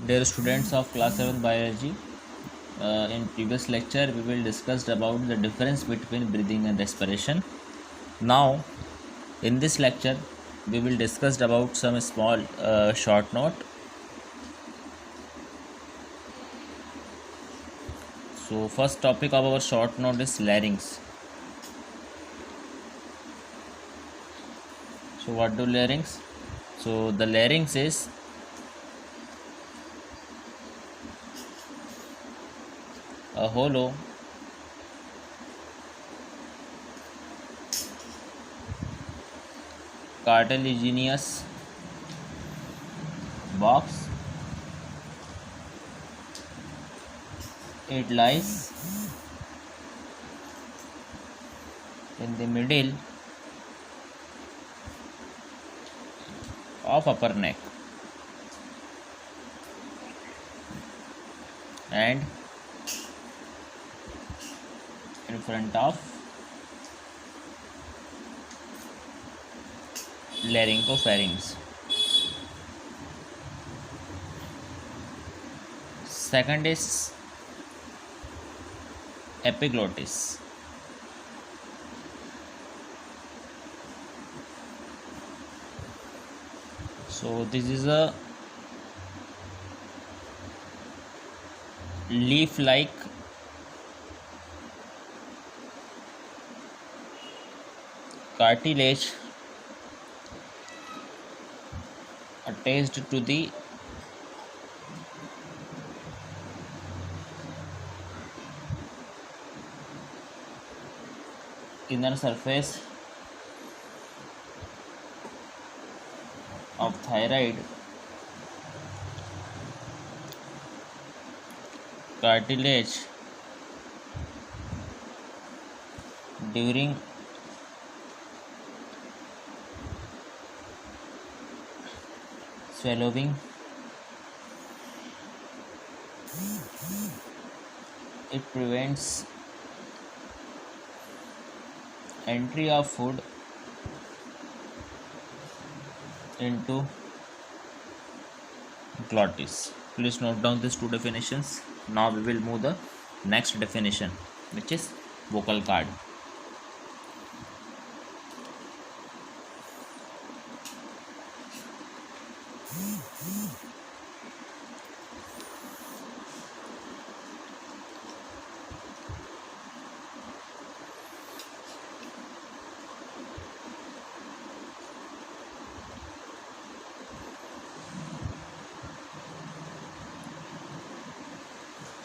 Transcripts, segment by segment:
Dear students of class 7 biology, in previous lecture we will discussed about the difference between breathing and respiration. Now in this lecture we will discuss about some small short note. So first topic of our short note is larynx. So what do larynx? So the larynx is a hollow cartilaginous box. It lies in the middle of upper neck and in front of laryngopharynx. Second is epiglottis. So this is a leaf-like cartilage attached to the inner surface of thyroid cartilage during swallowing. It prevents entry of food into glottis. Please note down these two definitions. Now we will move the next definition, which is vocal cord.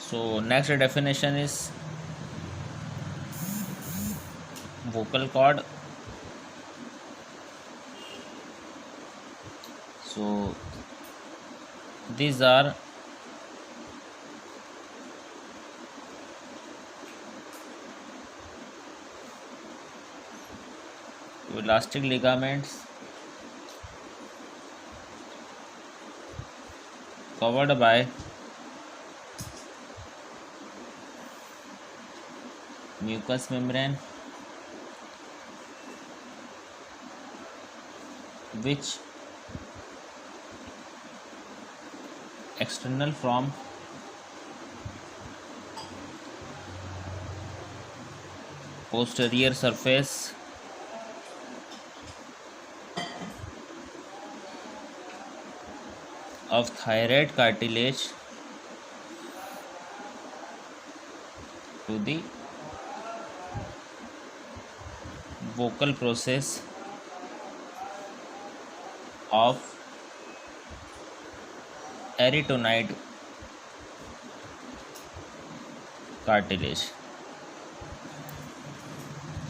So next definition is vocal cord. So these are elastic ligaments covered by mucous membrane, which external from posterior surface of thyroid cartilage to the vocal process of arytenoid cartilage.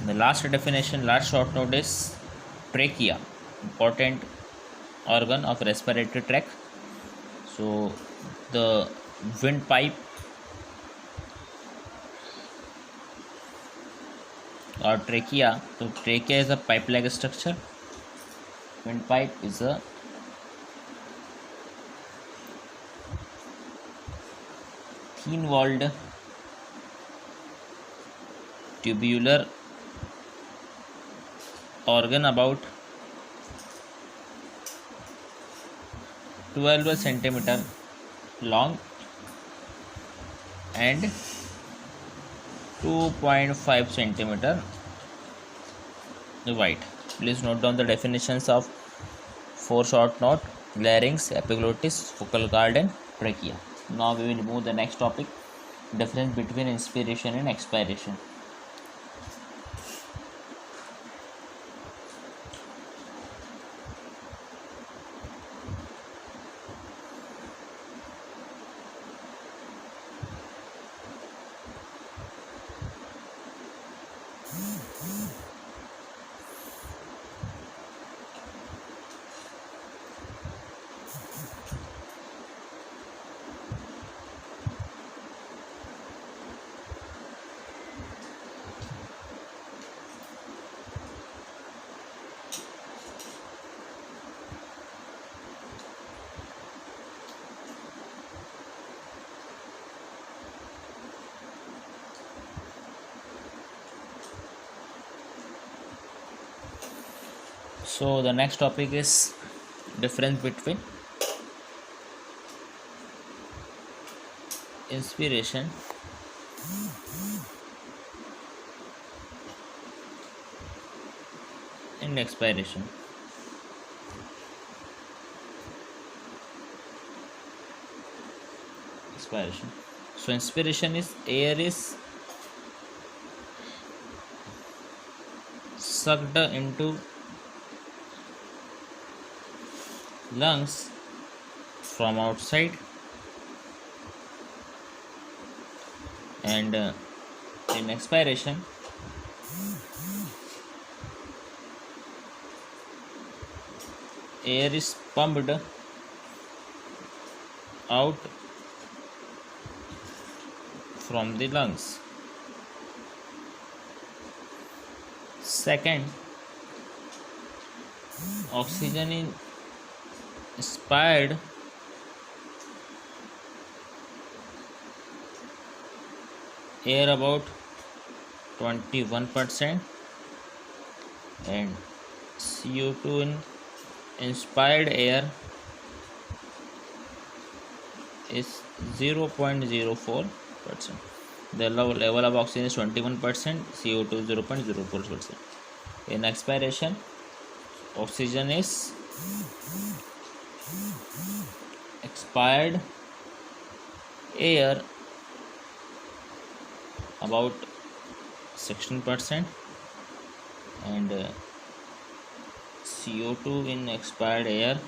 The last definition, last short note is trachea, important organ of respiratory tract. So the windpipe or trachea. So trachea is a pipe-like structure. Windpipe is a thin-walled tubular organ about 12 centimeter long and 2.5 centimeter wide. Please note down the definitions of four short note: larynx, epiglottis, focal cord, and trachea. Now we will move the next topic: difference between inspiration and expiration. So the next topic is difference between inspiration and expiration. Expiration. So inspiration is air is sucked into lungs from outside, and in expiration air is pumped out from the lungs. Second, oxygen is inspired air about 21% and CO2 in inspired air is 0.04%. The level of oxygen is 21%, CO2 is 0.04%. In expiration, oxygen is expired air about 16% and CO2 in expired air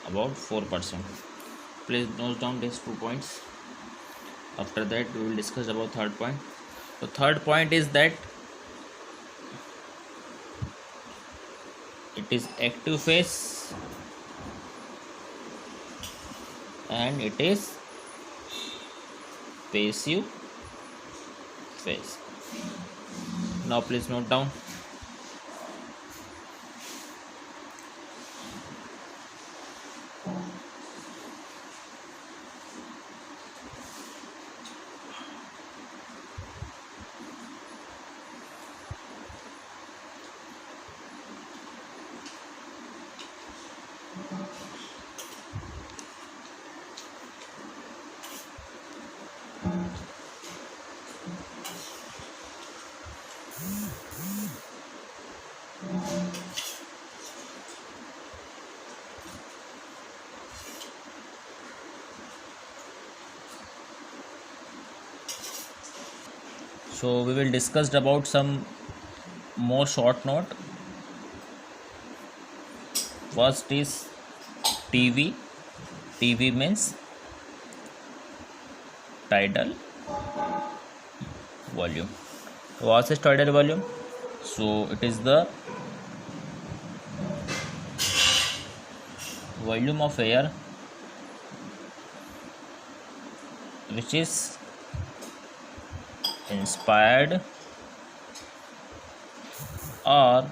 about 4%. Please note down these 2 points. After that we will discuss about third point. The third point is that it is active phase and it is passive phase. Now please note down. So we will discuss about some more short note. First is TV. TV means tidal volume. What is tidal volume? So it is the volume of air which is inspired or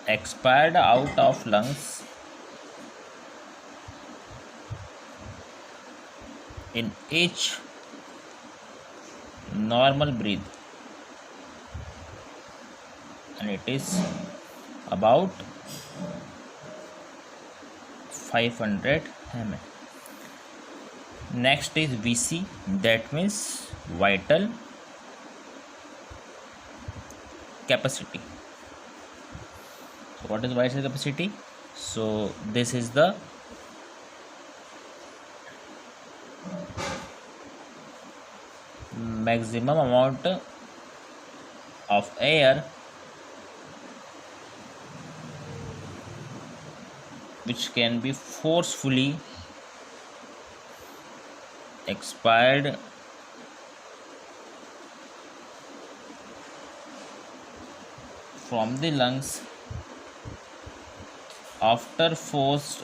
expired out of lungs in each normal breath. and it is about 500 ml. Next is VC, that means vital capacity. So what is vital capacity? So this is the maximum amount of air which can be forcefully expired from the lungs after forced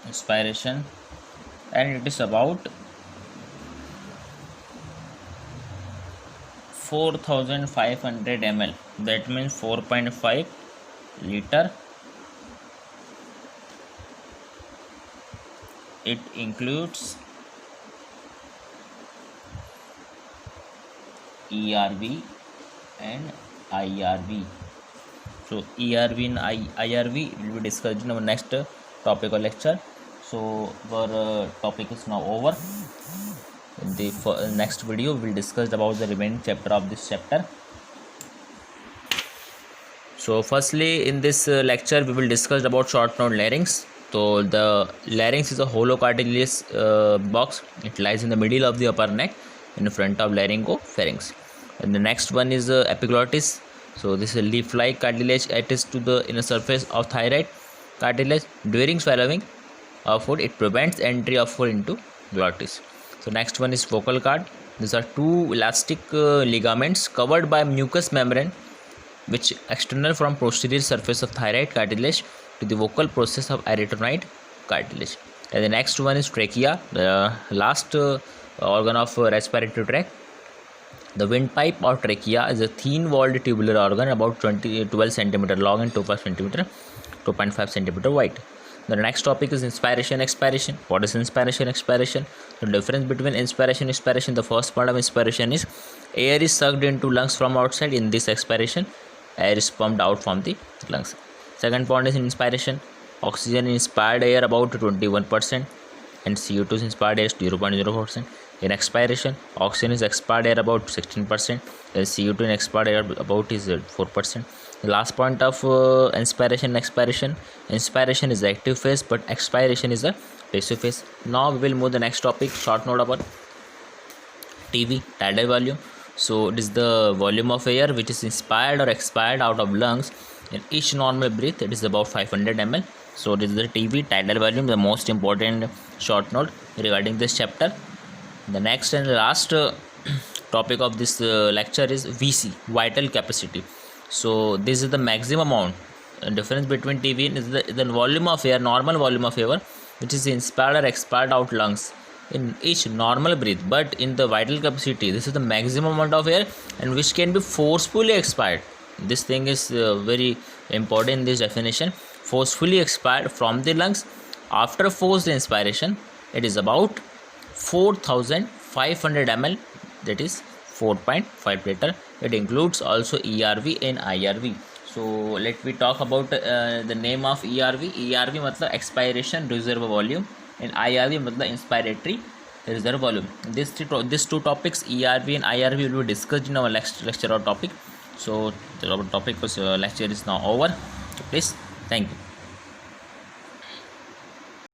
expiration, and it is about 4500 ml, that means 4.5 liter. It includes ERV and IRV. So ERV and IRV will be discussed in our next topic or lecture. So our topic is now over. In the next video we will discuss about the remaining chapter of this chapter. So firstly, in this lecture we will discuss about short node larynx. So the larynx is a hollow cartilaginous box. It lies in the middle of the upper neck in front of laryngopharynx. And the next one is epiglottis. So this is a leaf-like cartilage attached to the inner surface of thyroid cartilage. During swallowing of food, it prevents entry of food into glottis. So next one is vocal cord. These are two elastic ligaments covered by mucous membrane, which external from posterior surface of thyroid cartilage to the vocal process of arytenoid cartilage. And the next one is trachea, the last organ of respiratory tract. The windpipe or trachea is a thin-walled tubular organ about 12 cm long and 2.5 cm wide. The next topic is inspiration, expiration. What is inspiration, expiration? The difference between inspiration and expiration. The first part of inspiration is air is sucked into lungs from outside. In this expiration, air is pumped out from the lungs. Second point is inspiration. Oxygen in inspired air about 21% and CO2 is inspired air 0.04%. In expiration, oxygen is expired air about 16% and CO2 in expired air about is 4%. The last point of inspiration and expiration. Inspiration is the active phase, but expiration is the passive phase. Now we will move the next topic, short note about TV, tidal volume. So it is the volume of air which is inspired or expired out of lungs in each normal breath. It is about 500 ml. So this is the TV, tidal volume, the most important short note regarding this chapter. The next and last topic of this lecture is VC, vital capacity. So this is the maximum amount. The difference between TB is the volume of air, normal volume of air, which is inspired or expired out lungs in each normal breath. But in the vital capacity, this is the maximum amount of air and which can be forcefully expired. This thing is very important in this definition. Forcefully expired from the lungs after forced inspiration. It is about 4500 ml, that is 4.5 liter. It includes also ERV and IRV. So let me talk about the name of ERV. ERV मतलब expiration reserve volume and IRV मतलब inspiratory reserve volume. These two topics, ERV and IRV, will be discussed in our next lecture or topic. So the topic was lecture is now over. So please, thank you.